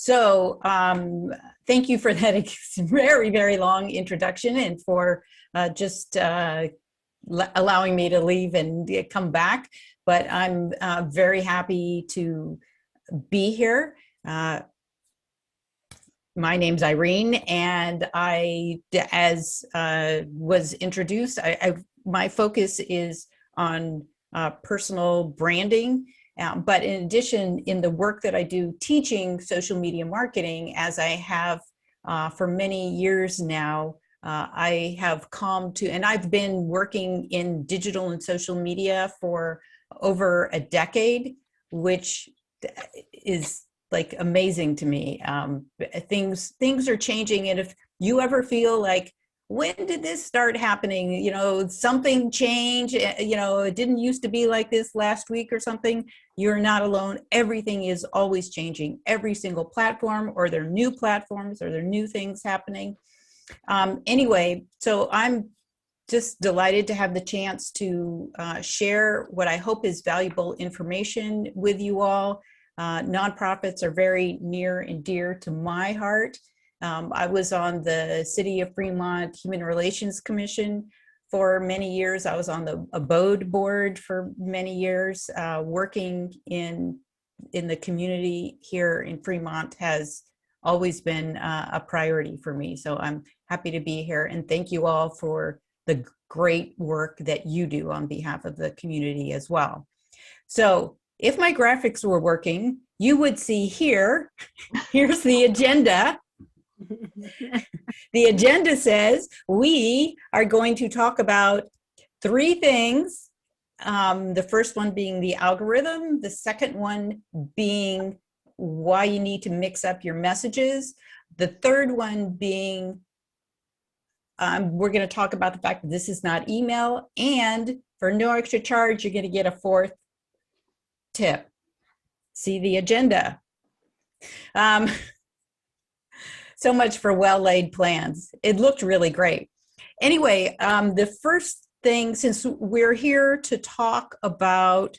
So thank you for that very, very long introduction and for just allowing me to leave and come back. But I'm very happy to be here. My name's Irene, and as was introduced, my focus is on personal branding. But in addition, in the work that I do teaching social media marketing, as I have for many years now, I have come to, and I've been working in digital and social media for over a decade, which is like amazing to me. Things are changing, and if you ever feel like, when did this start happening? You know, something changed, you know, it didn't used to be like this last week or something. You're not alone. Everything is always changing. Every single platform, or there are new platforms, or there are new things happening. Anyway, so I'm just delighted to have the chance to share what I hope is valuable information with you all. Nonprofits are very near and dear to my heart. I was on the City of Fremont Human Relations Commission for many years. I was on the Abode Board for many years. Working in the community here in Fremont has always been a priority for me. So I'm happy to be here, and thank you all for the great work that you do on behalf of the community as well. So if my graphics were working, you would see here, here's the agenda. The agenda says we are going to talk about three things. The first one being the algorithm, the second one being why you need to mix up your messages, the third one being we're going to talk about the fact that this is not email, and for no extra charge, you're going to get a fourth tip. See the agenda. So much for well-laid plans. It looked really great. Anyway, the first thing, since we're here to talk about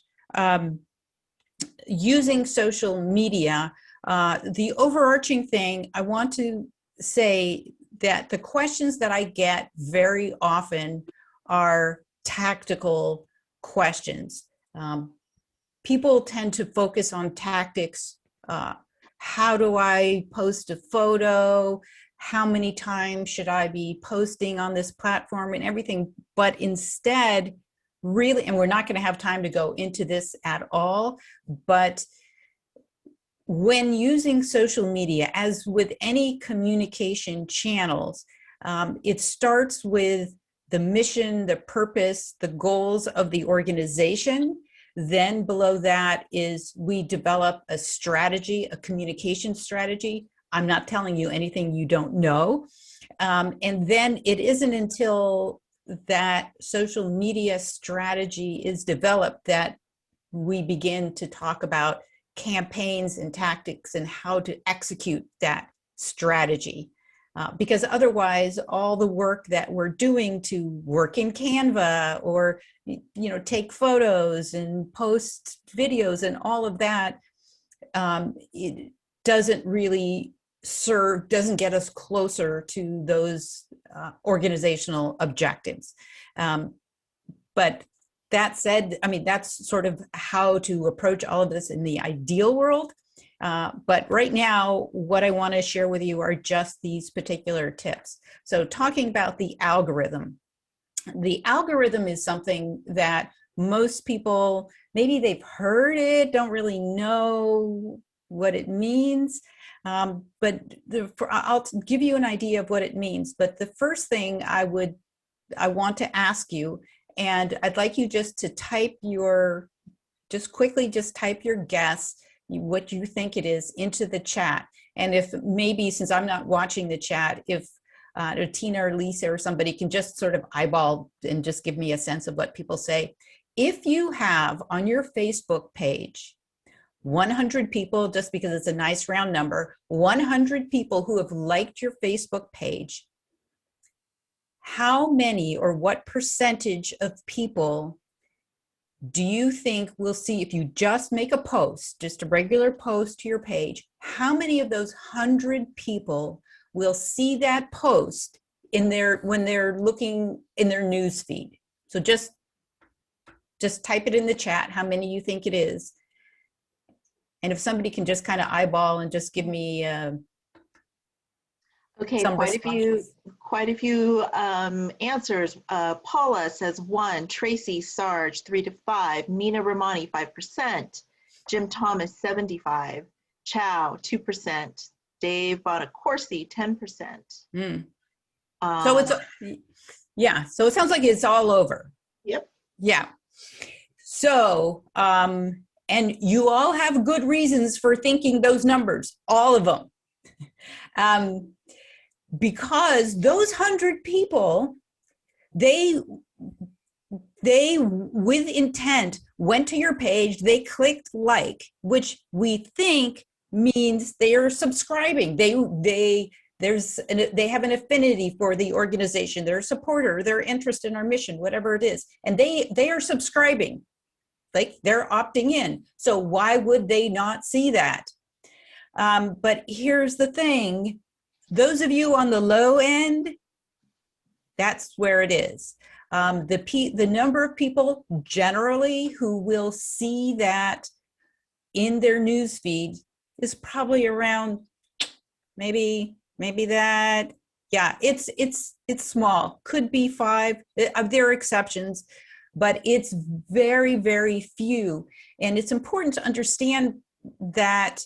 using social media, the overarching thing I want to say that the questions that I get very often are tactical questions. People tend to focus on tactics. How do I post a photo? How many times should I be posting on this platform and everything? But instead, really, and we're not going to have time to go into this at all, but when using social media, as with any communication channels, it starts with the mission, the purpose, the goals of the organization. Then below that is we develop a strategy, a communication strategy. I'm not telling you anything you don't know. And then it isn't until that social media strategy is developed that we begin to talk about campaigns and tactics and how to execute that strategy. Because otherwise, all the work that we're doing to work in Canva or take photos and post videos and all of that, it doesn't really doesn't get us closer to those organizational objectives. But that said, I mean, that's sort of how to approach all of this in the ideal world. But right now, what I want to share with you are just these particular tips. So talking about the algorithm. The algorithm is something that most people, maybe they've heard it, don't really know what it means. But I'll give you an idea of what it means. But the first thing I want to ask you, and I'd like you just to type quickly type your guess, what you think it is, into the chat. And if maybe, since I'm not watching the chat, if Tina or Lisa or somebody can just sort of eyeball and just give me a sense of what people say. If you have on your Facebook page 100 people, just because it's a nice round number, 100 people who have liked your Facebook page, how many or what percentage of people do you think we'll see, if you just make a post, just a regular post to your page, how many of those 100 people will see that post in their, when they're looking in their news feed? So just type it in the chat, how many you think it is. And if somebody can just kind of eyeball and just give me okay, some quite a few answers. Paula says 1, Tracy Sarge 3 to 5, Mina Romani 5%, Jim Thomas 75, Chow 2%, Dave Bonacorsi 10%. Mm. So it's, yeah, so it sounds like it's all over. Yep. Yeah. So, and you all have good reasons for thinking those numbers, all of them. Because those 100 people, they with intent went to your page, they clicked like, which we think means they are subscribing. They have an affinity for the organization, they're a supporter, they're interested in our mission, whatever it is, and they are subscribing, like they're opting in. So why would they not see that? But here's the thing, those of you on the low end, that's where it is. The number of people generally who will see that in their news feed is probably around maybe that. Yeah, it's small. Could be 5. There are exceptions, but it's very, very few. And it's important to understand that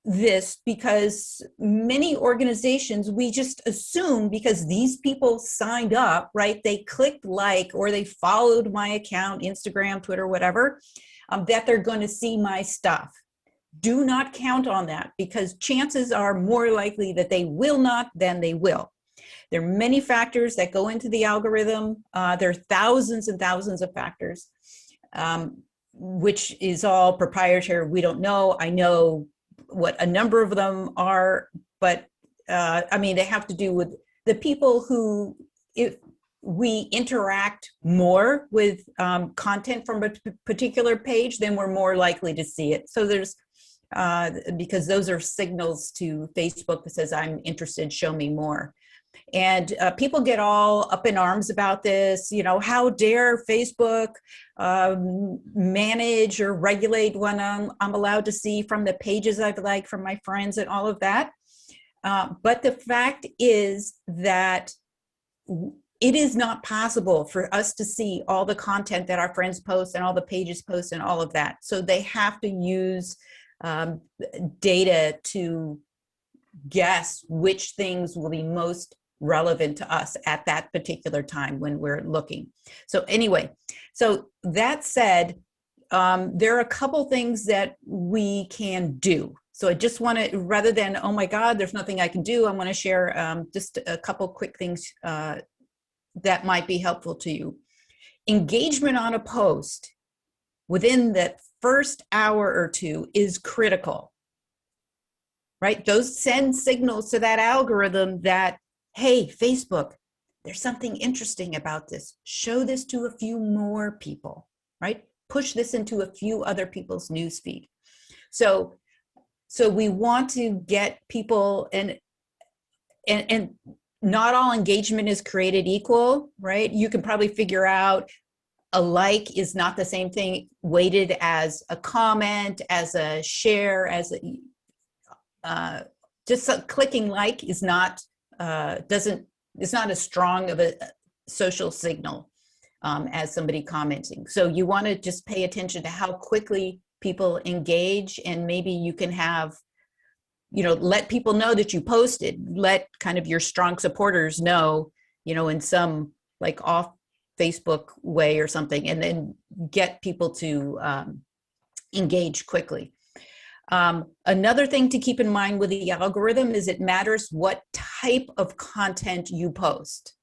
this, because many organizations, we just assume because these people signed up, right? They clicked like, or they followed my account, Instagram, Twitter, whatever, that they're going to see my stuff. Do not count on that, because chances are more likely that they will not than they will. There are many factors that go into the algorithm. There are thousands and thousands of factors, which is all proprietary. We don't know. I know what a number of them are, but I mean, they have to do with the people who, if we interact more with content from a particular page, then we're more likely to see it. So there's, because those are signals to Facebook that says, I'm interested, show me more. And people get all up in arms about this, you know, how dare Facebook manage or regulate when I'm allowed to see from the pages I've liked from my friends and all of that. But the fact is that it is not possible for us to see all the content that our friends post and all the pages post and all of that. So they have to use data to guess which things will be most relevant to us at that particular time when we're looking. So anyway, so that said, there are a couple things that we can do. So I just want to, rather than, oh my God, there's nothing I can do, I want to share just a couple quick things that might be helpful to you. Engagement on a post within that first hour or two is critical, right? Those send signals to that algorithm that, hey, Facebook, there's something interesting about this. Show this to a few more people, right? Push this into a few other people's newsfeed. So we want to get people, and not all engagement is created equal, right? You can probably figure out a like is not the same thing weighted as a comment, as a share, as a, just clicking like is not, it's not as strong of a social signal as somebody commenting. So you want to just pay attention to how quickly people engage, and maybe you can have, you know, let people know that you posted, let kind of your strong supporters know, you know, in some like off Facebook way or something, and then get people to engage quickly. Another thing to keep in mind with the algorithm is it matters what type of content you post.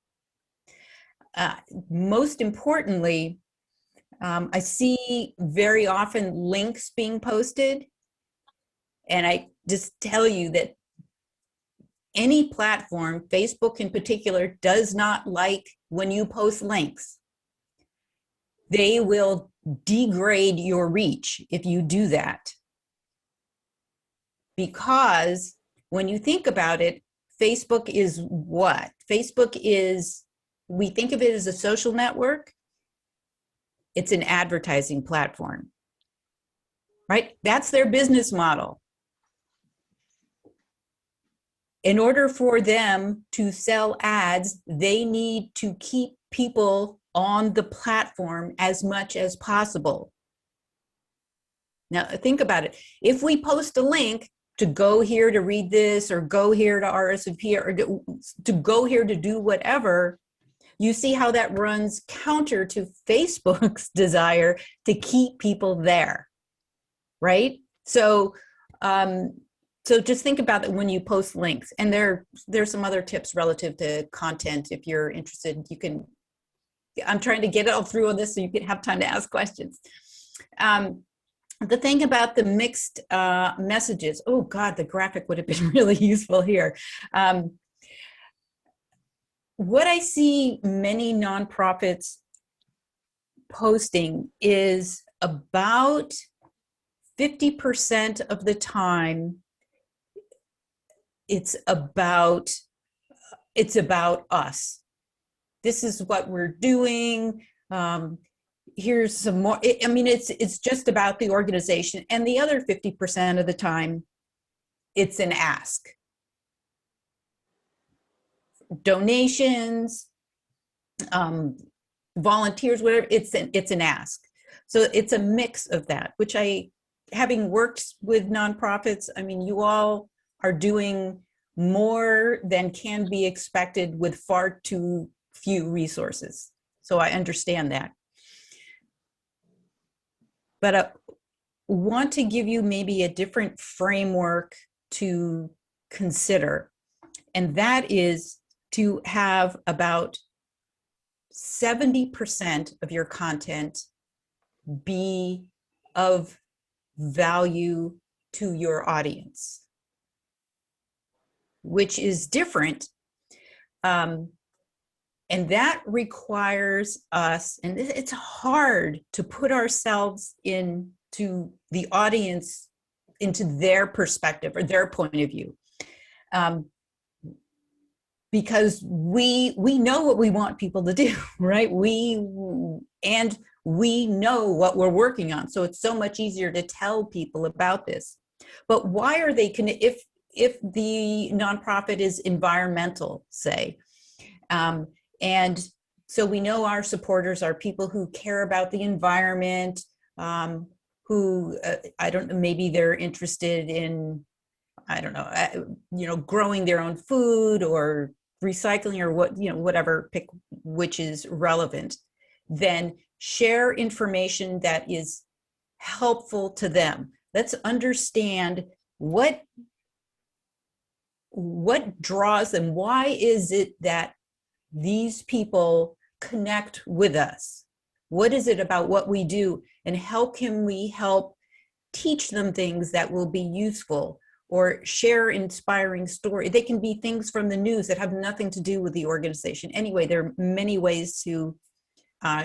Most importantly, I see very often links being posted, and I just tell you that any platform, Facebook in particular, does not like when you post links. they will degrade your reach if you do that. Because when you think about it, Facebook is what? Facebook is, we think of it as a social network. It's an advertising platform, right? That's their business model. In order for them to sell ads, they need to keep people on the platform as much as possible. Now, think about it. If we post a link to go here to read this, or go here to RSVP, or to go here to do whatever, you see how that runs counter to Facebook's desire to keep people there, right? So, so just think about it when you post links. And there's some other tips relative to content. If you're interested, you can, I'm trying to get it all through on this so you can have time to ask questions. The thing about the mixed messages, oh God, the graphic would have been really useful here. What I see many nonprofits posting is about 50% of the time, it's about us. This is what we're doing. Here's some more. I mean, it's just about the organization. And the other 50% of the time, it's an ask. Donations, volunteers, whatever, it's an ask. So it's a mix of that, which having worked with nonprofits, I mean, you all are doing more than can be expected with far too few resources. So I understand that. But I want to give you maybe a different framework to consider. And that is to have about 70% of your content be of value to your audience, which is different. And that requires us, and it's hard to put ourselves into the audience, into their perspective or their point of view. Because we know what we want people to do, right? We know what we're working on. So it's so much easier to tell people about this. But why are they, if the nonprofit is environmental, say, and so we know our supporters are people who care about the environment, who, I don't know, maybe they're interested in, I don't know, growing their own food or recycling or whatever, pick which is relevant. Then share information that is helpful to them. Let's understand what draws them. Why is it that these people connect with us? What is it about what we do? And how can we help teach them things that will be useful, or share inspiring story? They can be things from the news that have nothing to do with the organization. Anyway, there are many ways to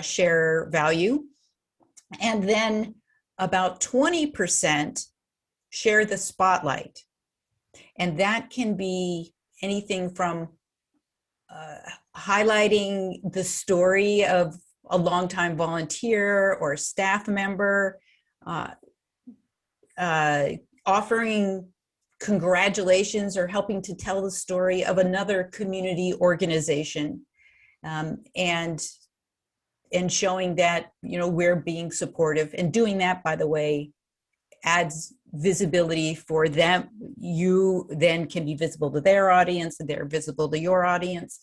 share value. And then about 20% share the spotlight. And that can be anything from highlighting the story of a longtime volunteer or staff member, offering congratulations or helping to tell the story of another community organization, and showing that we're being supportive. And doing that, by the way, adds visibility for them. You then can be visible to their audience, and they're visible to your audience.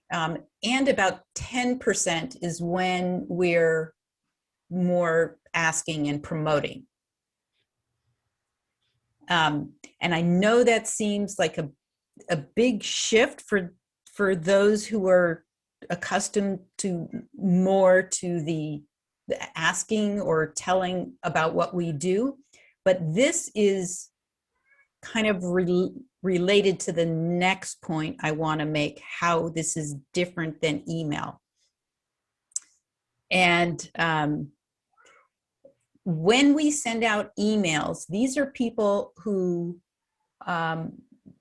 And about 10% is when we're more asking and promoting. And I know that seems like a big shift for those who are accustomed to more to the asking or telling about what we do. But this is kind of related to the next point I want to make, how this is different than email. And when we send out emails, these are people who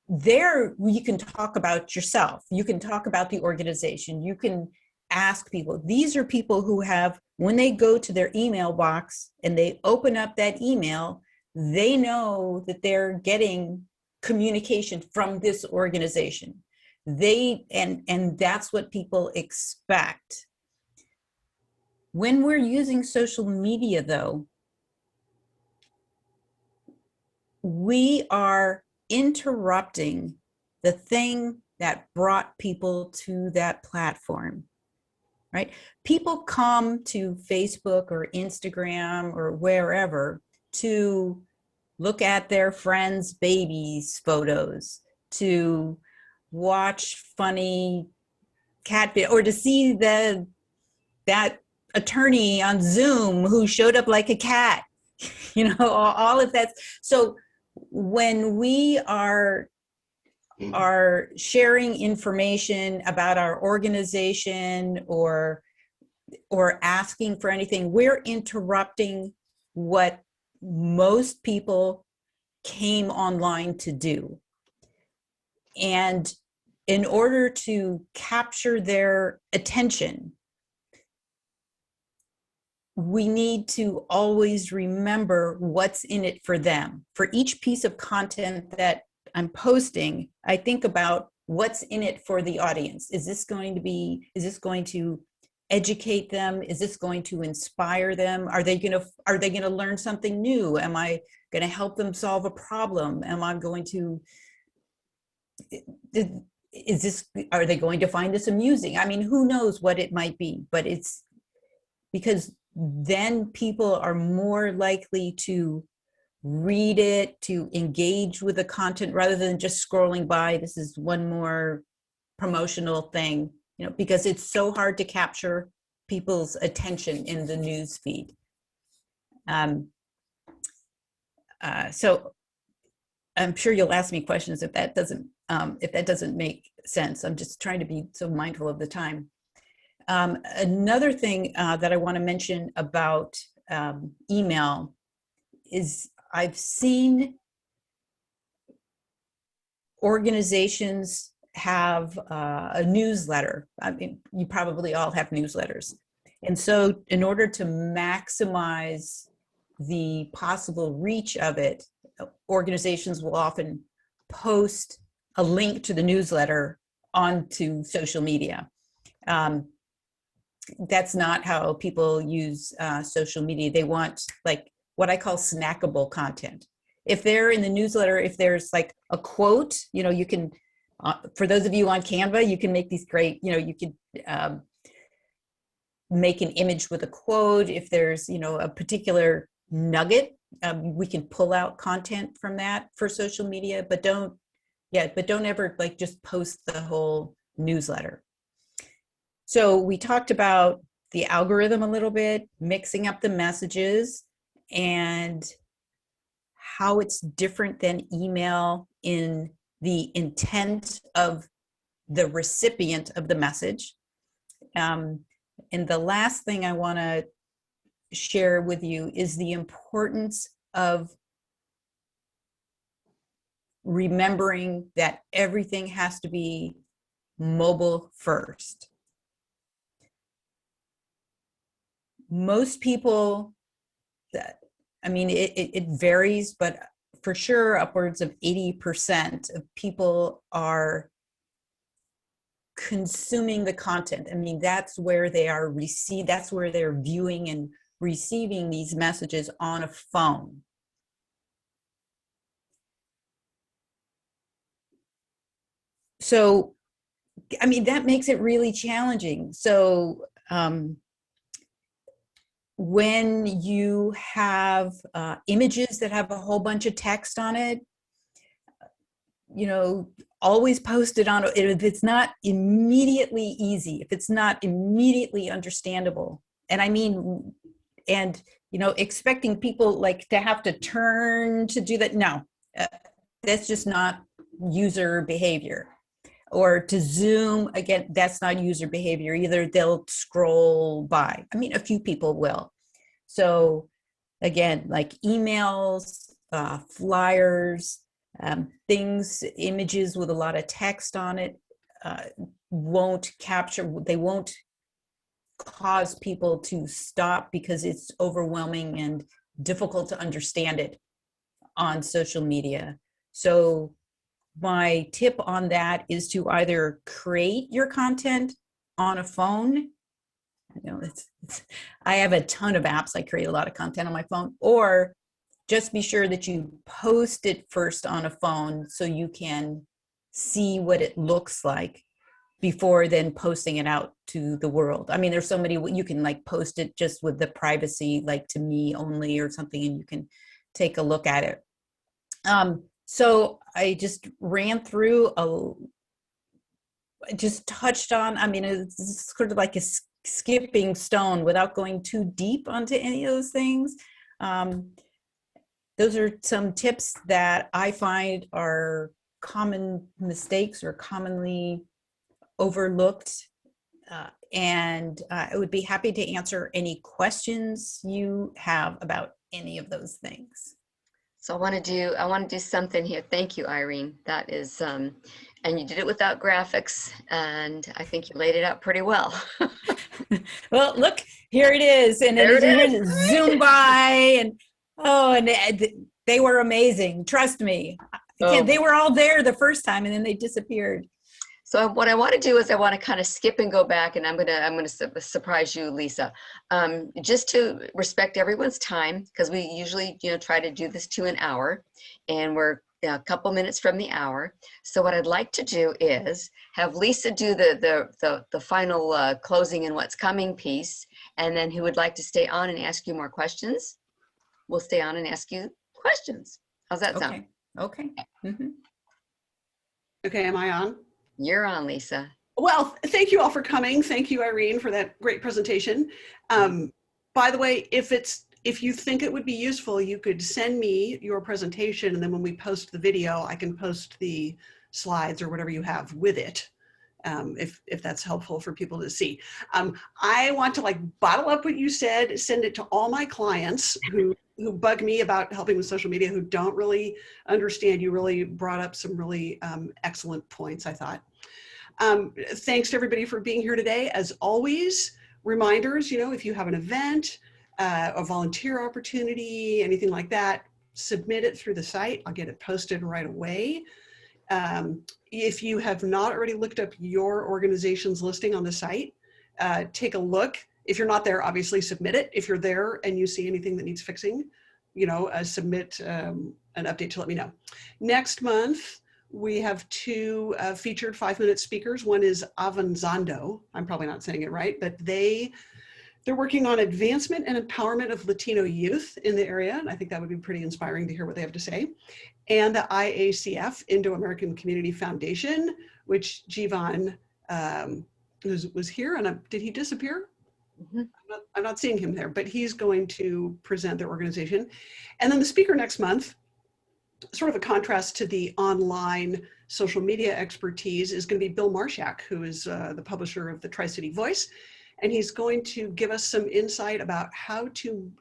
there you can talk about yourself, you can talk about the organization, you can ask people. These are people who have, when they go to their email box and they open up that email, they know that they're getting communication from this organization. And that's what people expect. When we're using social media, though, we are interrupting the thing that brought people to that platform, right? People come to Facebook or Instagram or wherever to look at their friends' babies' photos, to watch funny cat or to see that attorney on Zoom who showed up like a cat, all of that. So when we are sharing information about our organization or asking for anything, we're interrupting what most people came online to do. And in order to capture their attention, we need to always remember what's in it for them. For each piece of content that I'm posting, I think about what's in it for the audience. Is this going to educate them? Is this going to inspire them? Are they going to learn something new? Am I going to help them solve a problem? Am I going to, are they going to find this amusing? I mean, who knows what it might be, but it's because then people are more likely to read it, to engage with the content rather than just scrolling by. This is one more promotional thing, because it's so hard to capture people's attention in the news feed. So I'm sure you'll ask me questions if that doesn't make sense. I'm just trying to be so mindful of the time. Another thing that I want to mention about email is I've seen organizations have a newsletter. I mean, you probably all have newsletters. And so in order to maximize the possible reach of it, organizations will often post a link to the newsletter onto social media. That's not how people use social media. They want like what I call snackable content. If they're in the newsletter, if there's like a quote, you can, for those of you on Canva, you can make these great, you could make an image with a quote. If there's, a particular nugget, we can pull out content from that for social media, but don't ever like just post the whole newsletter. So we talked about the algorithm a little bit, mixing up the messages, and how it's different than email in the intent of the recipient of the message. And the last thing I want to share with you is the importance of remembering that everything has to be mobile first. Most people, it varies, but for sure upwards of 80% of people are consuming the content. That's where they are that's where they're viewing and receiving these messages on a phone. So, that makes it really challenging. So, when you have images that have a whole bunch of text on it, always post it on, if it's not immediately easy, if it's not immediately understandable. And expecting people like to have to turn to do that. No, that's just not user behavior. or to Zoom, again, that's not user behavior either. They'll scroll by. I mean, a few people will. So again, like emails, flyers, things, images with a lot of text on it won't capture, they won't cause people to stop because it's overwhelming and difficult to understand it on social media. So my tip on that is to either create your content on a phone. I have a ton of apps. I create a lot of content on my phone, or just be sure that you post it first on a phone so you can see what it looks like before then posting it out to the world. I mean, there's so many, you can like post it just with the privacy, like to me only or something, and you can take a look at it. So I just ran through just touched on, I mean, it's sort of like a skipping stone without going too deep onto any of those things. Those are some tips that I find are common mistakes or commonly overlooked. And I would be happy to answer any questions you have about any of those things. So I want to do something here. Thank you, Irene. That is, and you did it without graphics, and I think you laid it out pretty well. Well, look, here it is, and There it is. Here's zoom by, and they were amazing. Trust me. Oh. They were all there the first time, and then they disappeared. So what I want to do is I want to kind of skip and go back, and I'm gonna surprise you, Lisa, just to respect everyone's time, because we usually try to do this to an hour, and we're a couple minutes from the hour. So what I'd like to do is have Lisa do the final closing and what's coming piece, and then who would like to stay on and ask you more questions, we'll stay on and ask you questions. How's that sound? Okay. Mm-hmm. Okay, am I on? You're on, Lisa. Well, thank you all for coming. Thank you, Irene, for that great presentation. By the way, if you think it would be useful, you could send me your presentation, and then when we post the video, I can post the slides or whatever you have with it, if that's helpful for people to see. I want to like bottle up what you said, send it to all my clients who bug me about helping with social media, who don't really understand. You really brought up some really excellent points, I thought. Thanks to everybody for being here today. As always, reminders, if you have an event, a volunteer opportunity, anything like that, submit it through the site. I'll get it posted right away. If you have not already looked up your organization's listing on the site, take a look. If you're not there, obviously submit it. If you're there and you see anything that needs fixing, submit an update to let me know. Next month, we have two featured 5-minute speakers. One is Avanzando. I'm probably not saying it right, but they're working on advancement and empowerment of Latino youth in the area. And I think that would be pretty inspiring to hear what they have to say. And the IACF, Indo-American Community Foundation, which Jivan was here, and did he disappear? Mm-hmm. I'm not seeing him there, but he's going to present their organization. And then the speaker next month, sort of a contrast to the online social media expertise, is going to be Bill Marshak, who is the publisher of the Tri-City Voice. And he's going to give us some insight about how to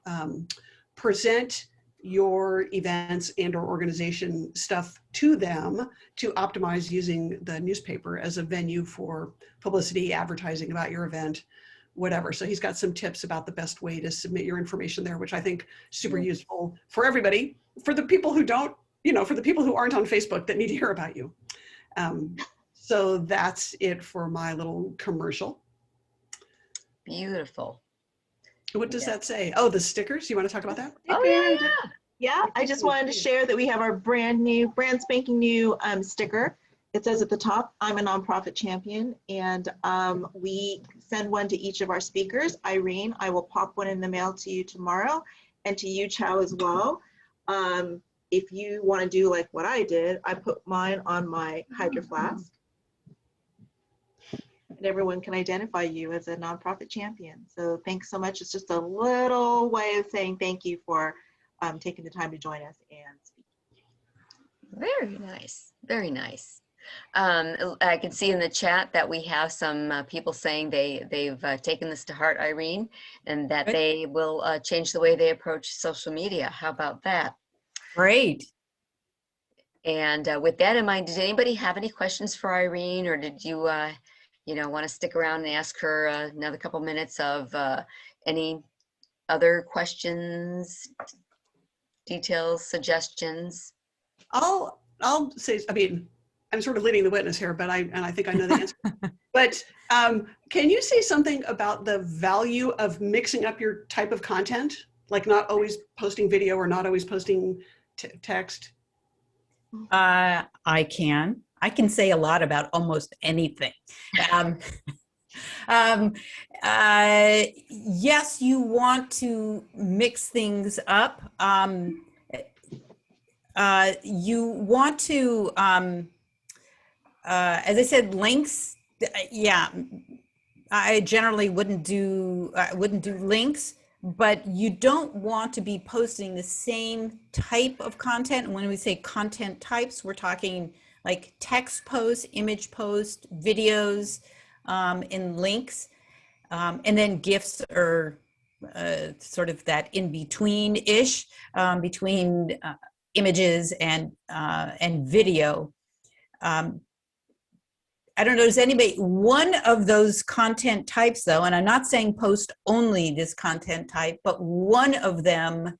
present your events and or organization stuff to them to optimize using the newspaper as a venue for publicity, advertising about your event, whatever. So he's got some tips about the best way to submit your information there, which I think super useful for everybody, for the people who don't, for the people who aren't on Facebook that need to hear about you. So that's it for my little commercial. Beautiful. What does that say? Oh, the stickers. You want to talk about that? Oh, yeah. Yeah, I just wanted to share that we have our brand spanking new sticker. It says at the top, I'm a nonprofit champion, and we send one to each of our speakers. Irene, I will pop one in the mail to you tomorrow, and to you, Chow, as well. If you want to do like what I did, I put mine on my Hydro Flask, and everyone can identify you as a nonprofit champion. So thanks so much. It's just a little way of saying thank you for taking the time to join us and speak. Very nice. Very nice. I can see in the chat that we have some people saying they've taken this to heart, Irene, and that Good. they will change the way they approach social media. How about that? Great. And with that in mind, did anybody have any questions for Irene, or did you, want to stick around and ask her another couple minutes of any other questions, details, suggestions? I'll say, I mean, I'm sort of leading the witness here, but I think I know the answer. But can you say something about the value of mixing up your type of content? Like not always posting video or not always posting text? I can say a lot about almost anything. Yes, you want to mix things up. You want to, as I said, links. Yeah, I generally wouldn't do links, but you don't want to be posting the same type of content. When we say content types, we're talking like text posts, image posts, videos, and links, and then GIFs are sort of that in between-ish, between images and video. I don't know, does anybody, one of those content types though, and I'm not saying post only this content type, but one of them,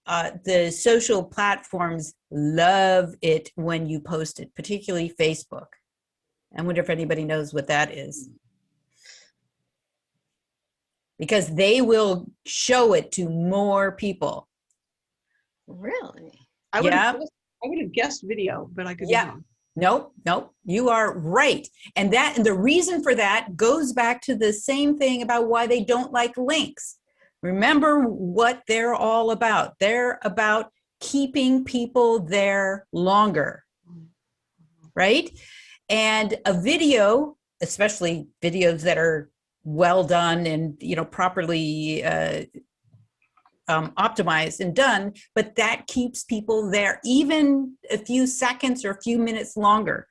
the social platforms love it when you post it, particularly Facebook. I wonder if anybody knows what that is. Because they will show it to more people. Really? I would have guessed video, but I could be wrong. Nope, you are right. And the reason for that goes back to the same thing about why they don't like links. Remember what they're all about. They're about keeping people there longer, right? And a video, especially videos that are well done and properly optimized and done, but that keeps people there even a few seconds or a few minutes longer.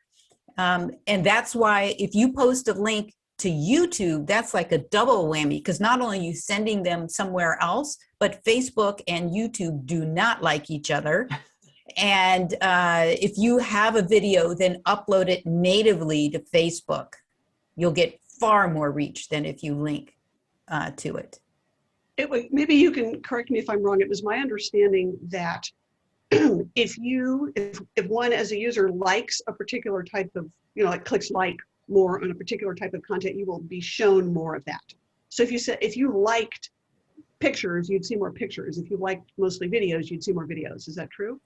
And that's why if you post a link to YouTube, that's like a double whammy, because not only are you sending them somewhere else, but Facebook and YouTube do not like each other. And if you have a video, then upload it natively to Facebook. You'll get far more reach than if you link to it. Maybe you can correct me if I'm wrong. It was my understanding that if one as a user likes a particular type of, like clicks like more on a particular type of content, you will be shown more of that. So if you liked pictures, you'd see more pictures. If you liked mostly videos, you'd see more videos. Is that true?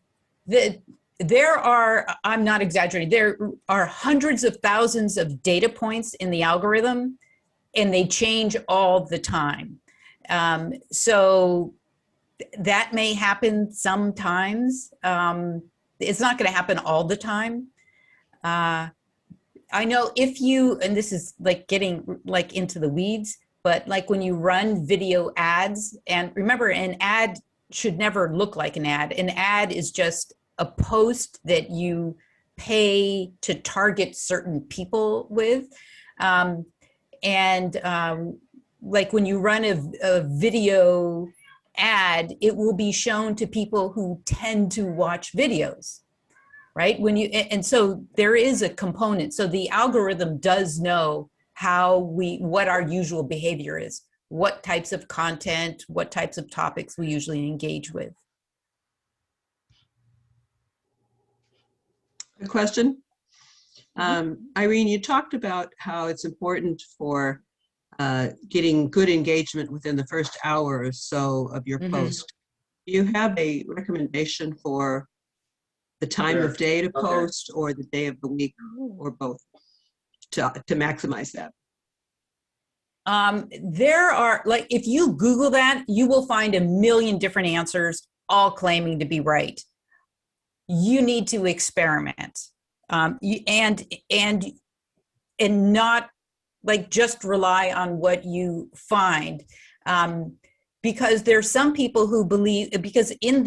There are, I'm not exaggerating, there are hundreds of thousands of data points in the algorithm, and they change all the time. So that may happen sometimes. It's not going to happen all the time. I know if you, and this is like getting like into the weeds, but like when you run video ads, and remember, an ad should never look like an ad. An ad is just a post that you pay to target certain people with. Like when you run a video ad, it will be shown to people who tend to watch videos, right? And so there is a component. So the algorithm does know what our usual behavior is, what types of content, what types of topics we usually engage with. A question. Irene, you talked about how it's important for getting good engagement within the first hour or so of your post. Do you have a recommendation for the time of day to post, or the day of the week, or both, to maximize that? There are, like, if you Google that, you will find a million different answers, all claiming to be right. You need to experiment, and not like just rely on what you find, because there's some people who believe, because in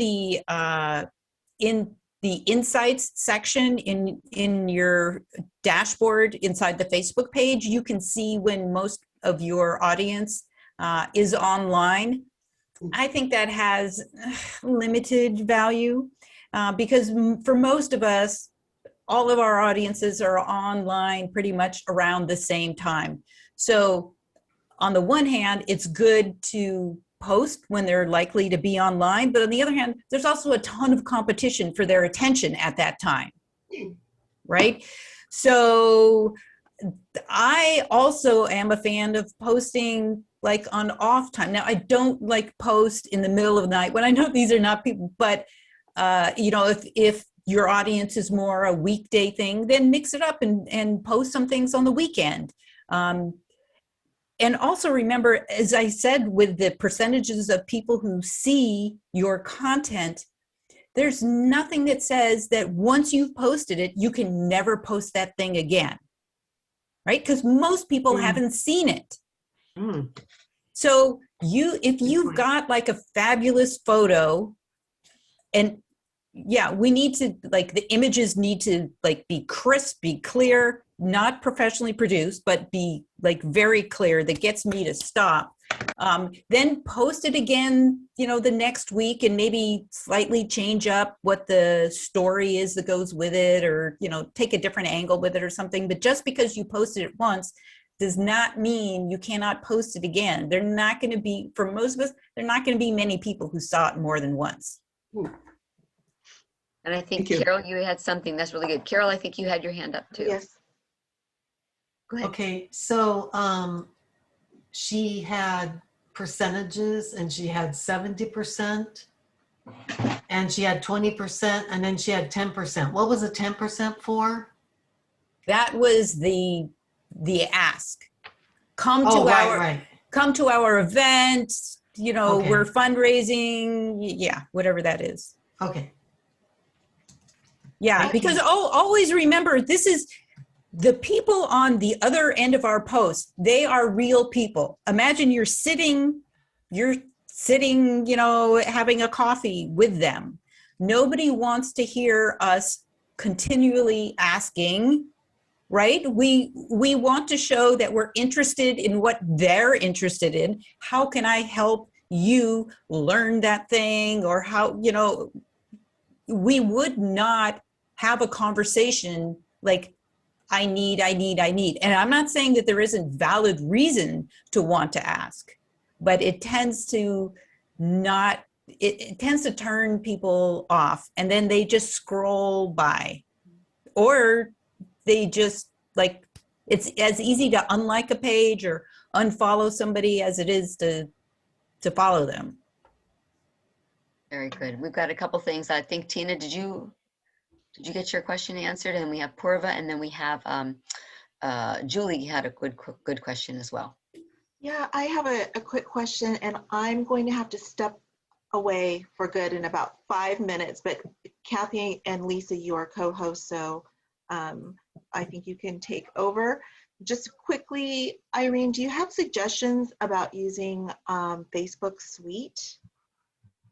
the insights section in your dashboard inside the Facebook page, you can see when most of your audience is online. I think that has limited value because for most of us, all of our audiences are online pretty much around the same time. So on the one hand, it's good to post when they're likely to be online, but on the other hand, there's also a ton of competition for their attention at that time, right? So I also am a fan of posting like on off time. Now, I don't like post in the middle of the night when I know these are not people, but you know, if your audience is more a weekday thing, then mix it up and post some things on the weekend. And also remember, as I said, with the percentages of people who see your content, there's nothing that says that once you've posted it, you can never post that thing again, right? Because most people haven't seen it. So if you've got like a fabulous photo, and yeah, we need to, like, the images need to like be crisp, be clear, not professionally produced, but be like very clear that gets me to stop. Then post it again, you know, the next week and maybe slightly change up what the story is that goes with it, or, you know, take a different angle with it or something. But just because you posted it once does not mean you cannot post it again. They're not going to be, for most of us, there are not going to be many people who saw it more than once. And I think, Thank you. Carol, you had something that's really good. Carol, I think you had your hand up too. Yes. Go ahead. Okay, so she had percentages, and she had 70%, and she had 20%, and then she had 10%. What was the 10% for? That was the ask. Come to Oh, our right. come to our event, you know, Okay. we're fundraising, yeah, whatever that is. Okay. Yeah, Thank because you. always remember, this is the people on the other end of our post. They are real people. Imagine you're sitting, you know, having a coffee with them. Nobody wants to hear us continually asking, right? We want to show that we're interested in what they're interested in. How can I help you learn that thing? Or how, you know, we would not have a conversation like, I need. And I'm not saying that there isn't valid reason to want to ask, but it tends to not, it tends to turn people off, and then they just scroll by, or they just, like, it's as easy to unlike a page or unfollow somebody as it is to follow them. Very good. We've got a couple things. I think, Tina, did you get your question answered? And we have Purva, and then we have Julie had a good question as well. Yeah, I have a quick question, and I'm going to have to step away for good in about 5 minutes, but Kathy and Lisa, you are co-hosts, so I think you can take over. Just quickly, Irene, do you have suggestions about using Facebook Suite?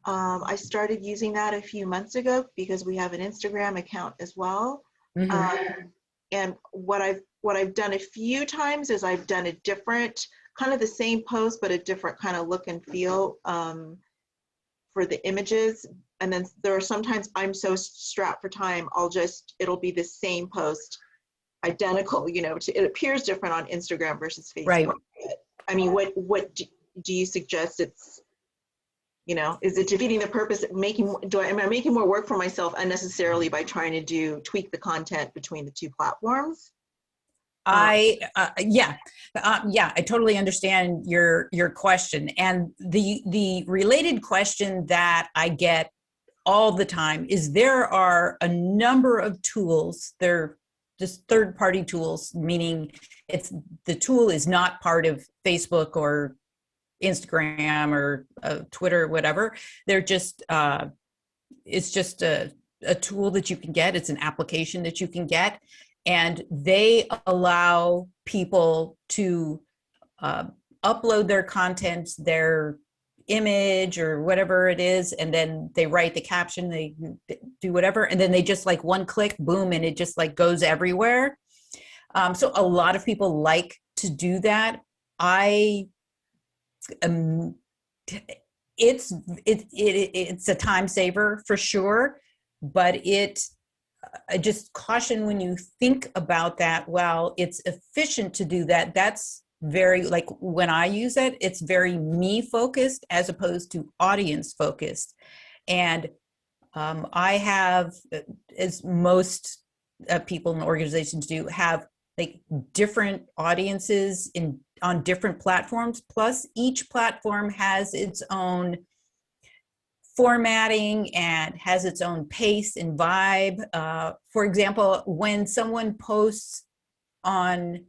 I started using that a few months ago because we have an Instagram account as well. And what I've done a few times is I've done a different, kind of the same post, but a different kind of look and feel for the images. And then there are sometimes I'm so strapped for time, it'll be the same post, identical, you know, it appears different on Instagram versus Facebook. Right. I mean, what do you suggest? It's, you know, is it defeating the purpose? Am I making more work for myself unnecessarily by trying to tweak the content between the two platforms? I totally understand your question. And the related question that I get all the time is, there are a number of tools. They're just third-party tools, meaning the tool is not part of Facebook or Instagram or Twitter or whatever. They're just it's just a tool that you can get. It's an application that you can get, and they allow people to upload their content, their image or whatever it is, and then they write the caption, they do whatever, and then they just like one click, boom, and it just like goes everywhere. So a lot of people like to do that. It's a time saver for sure, but I just caution when you think about that. While it's efficient to do that, that's very, like when I use it, it's very me focused as opposed to audience focused. And I have, as most people and organizations do, have like different audiences on different platforms. Plus, each platform has its own formatting and has its own pace and vibe. For example, when someone posts on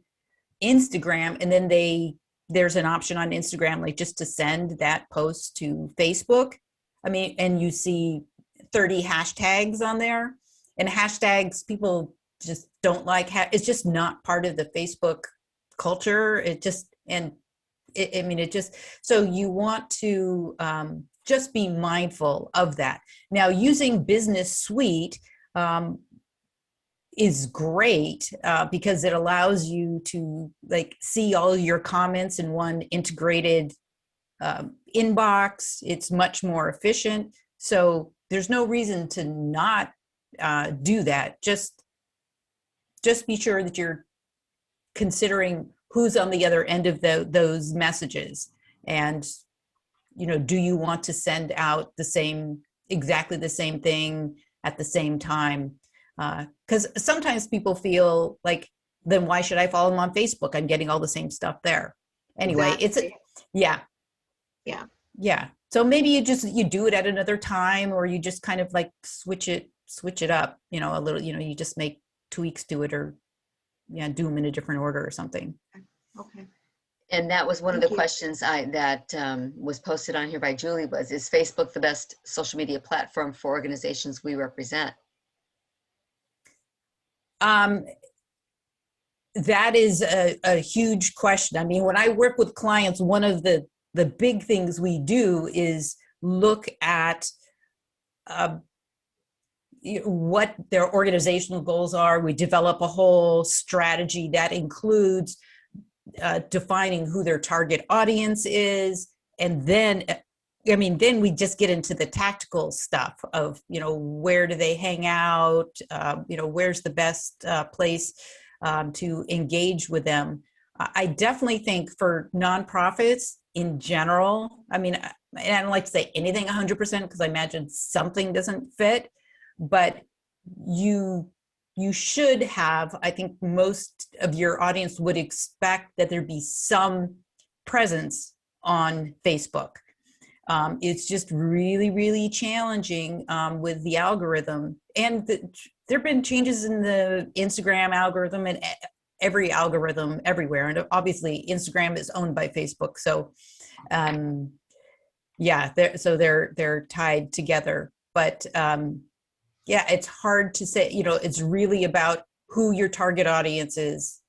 Instagram and then there's an option on Instagram, like just to send that post to Facebook, I mean, and you see 30 hashtags on there, and hashtags people just don't like. It's just not part of the Facebook culture. So you want to just be mindful of that. Now, using Business Suite is great because it allows you to like see all your comments in one integrated inbox. It's much more efficient. So there's no reason to not do that. Just be sure that you're considering who's on the other end of those messages, and do you want to send out exactly the same thing at the same time? Because sometimes people feel like, then why should I follow them on Facebook? I'm getting all the same stuff there. Anyway, Exactly. Yeah. So maybe you do it at another time, or you just kind of like switch it up, a little, you just make tweaks to it, or do them in a different order or something. Okay. And that was one of Thank the you. questions that was posted on here by Julie was, is Facebook the best social media platform for organizations we represent? That is a huge question. I mean, when I work with clients, one of the big things we do is look at what their organizational goals are. We develop a whole strategy that includes defining who their target audience is. And then, then we just get into the tactical stuff of, where do they hang out? Where's the best place to engage with them? I definitely think for nonprofits in general, I don't like to say anything 100% because I imagine something doesn't fit, but you should have, I think most of your audience would expect that there be some presence on Facebook. It's just really, really challenging with the algorithm. And there have been changes in the Instagram algorithm and every algorithm everywhere. And obviously Instagram is owned by Facebook. So they're tied together. But it's hard to say, it's really about who your target audience is,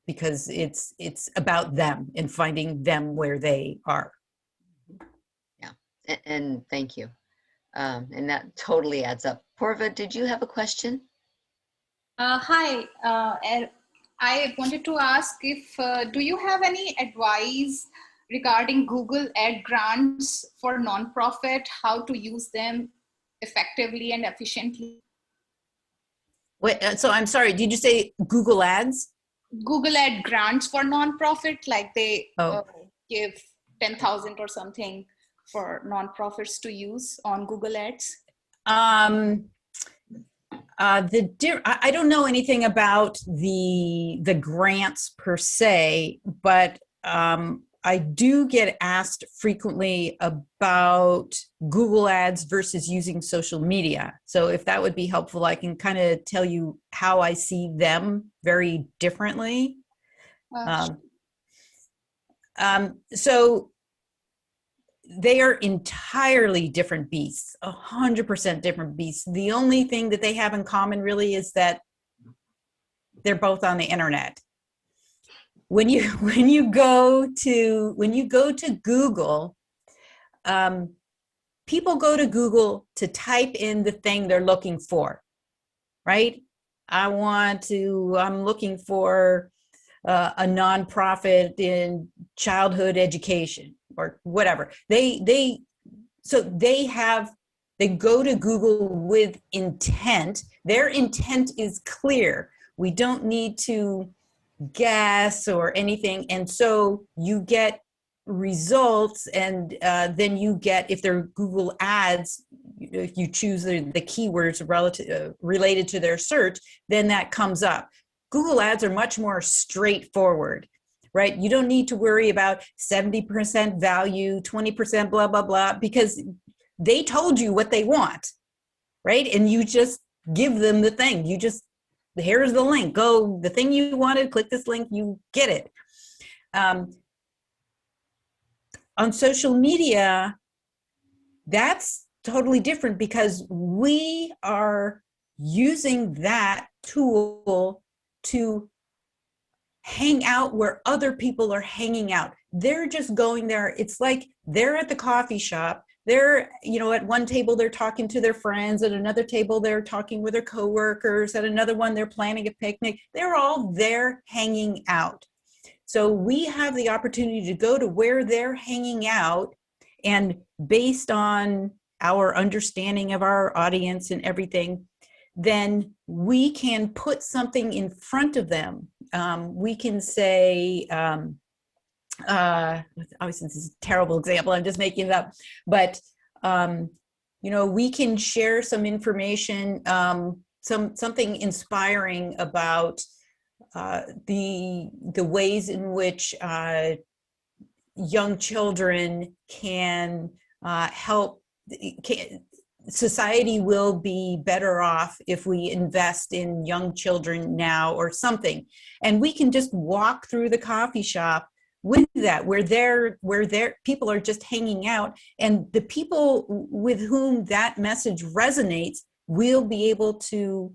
because it's about them and finding them where they are. Yeah, and thank you. And that totally adds up. Porva, did you have a question? Hi, I wanted to ask if, do you have any advice regarding Google Ad grants for nonprofit, how to use them effectively and efficiently? Wait, so I'm sorry, did you say Google Ads? Google Ad grants for nonprofit, like they give 10,000 or something for nonprofits to use on Google Ads? I don't know anything about the grants per se, but I do get asked frequently about Google Ads versus using social media. So if that would be helpful, I can kind of tell you how I see them very differently. So they are entirely different beasts, 100% different beasts. The only thing that they have in common really is that they're both on the internet. When you go to Google, people go to Google to type in the thing they're looking for, right? I'm looking for a nonprofit in childhood education or whatever. They go to Google with intent. Their intent is clear. We don't need to guess or anything. And so you get results, and then you get, if they're Google ads, if you choose the keywords related to their search, then that comes up. Google ads are much more straightforward, right? You don't need to worry about 70% value, 20% blah, blah, blah, because they told you what they want, right? And you just give them the thing. Here's the link, go, the thing you wanted, click this link, you get it. On social media, that's totally different because we are using that tool to hang out where other people are hanging out. They're just going there. It's like they're at the coffee shop. They're, at one table, they're talking to their friends. At another table, they're talking with their coworkers. At another one, they're planning a picnic. They're all there hanging out. So we have the opportunity to go to where they're hanging out, and based on our understanding of our audience and everything, then we can put something in front of them. We can say, obviously this is a terrible example, I'm just making it up, but we can share some information, something inspiring about the ways in which young children can help. Society will be better off if we invest in young children now, or something. And we can just walk through the coffee shop with that, where people are just hanging out, and the people with whom that message resonates will be able to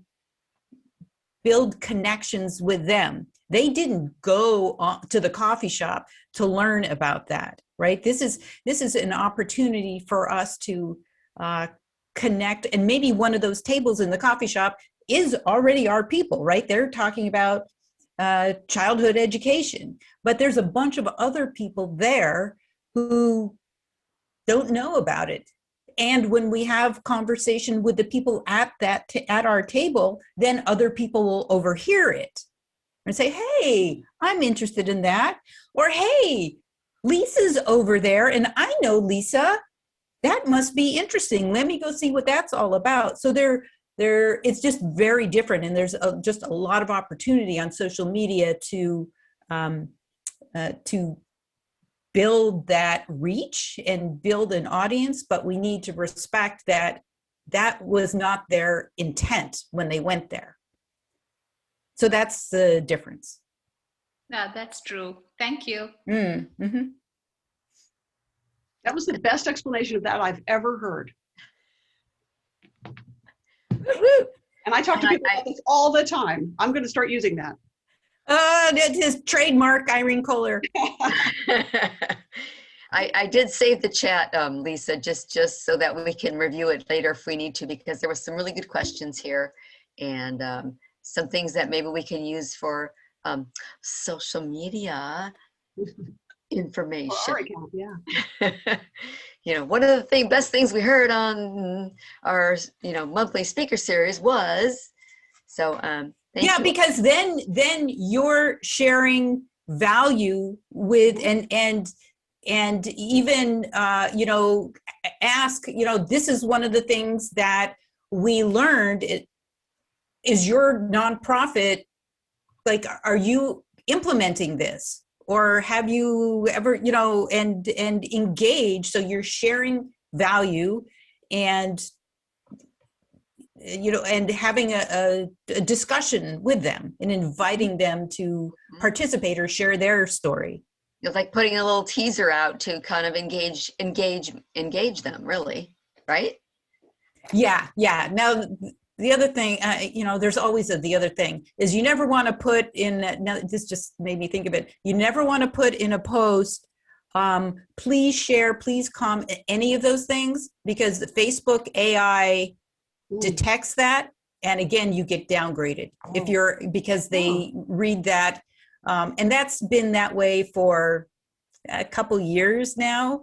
build connections with them. They didn't go to the coffee shop to learn about that, right? This is an opportunity for us to connect, and maybe one of those tables in the coffee shop is already our people, right? They're talking about childhood education, but there's a bunch of other people there who don't know about it. And when we have conversation with the people at our table, then other people will overhear it and say, hey, I'm interested in that. Or, hey, Lisa's over there and I know Lisa. That must be interesting. Let me go see what that's all about. So it's just very different. And there's just a lot of opportunity on social media to build that reach and build an audience, but we need to respect that was not their intent when they went there. So that's the difference. Yeah, that's true. Thank you. Mm-hmm. That was the best explanation of that I've ever heard. And I talk to people about this all the time. I'm going to start using that. It is trademark Irene Kohler. I did save the chat, Lisa, just so that we can review it later if we need to, because there were some really good questions here, and some things that maybe we can use for social media information. For our account, yeah. One of the best things we heard on our monthly speaker series was thank you. Because then you're sharing value with and even ask, this is one of the things that we learned. Is your nonprofit, like, are you implementing this? Or have you ever, and engage? So you're sharing value and, and having a discussion with them and inviting them to participate or share their story. It's like putting a little teaser out to kind of engage them, really, right? Yeah. Now, the other thing, there's always the other thing is you never want to put in, now this just made me think of it. You never want to put in a post, Please share, please comment, any of those things, because the Facebook AI detects that. And again, you get downgraded if you're, because they read that. And that's been that way for a couple years now.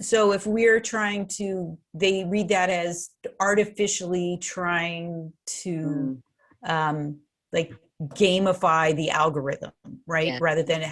So if we're trying to, they read that as artificially trying to like gamify the algorithm, right? Yeah. Rather than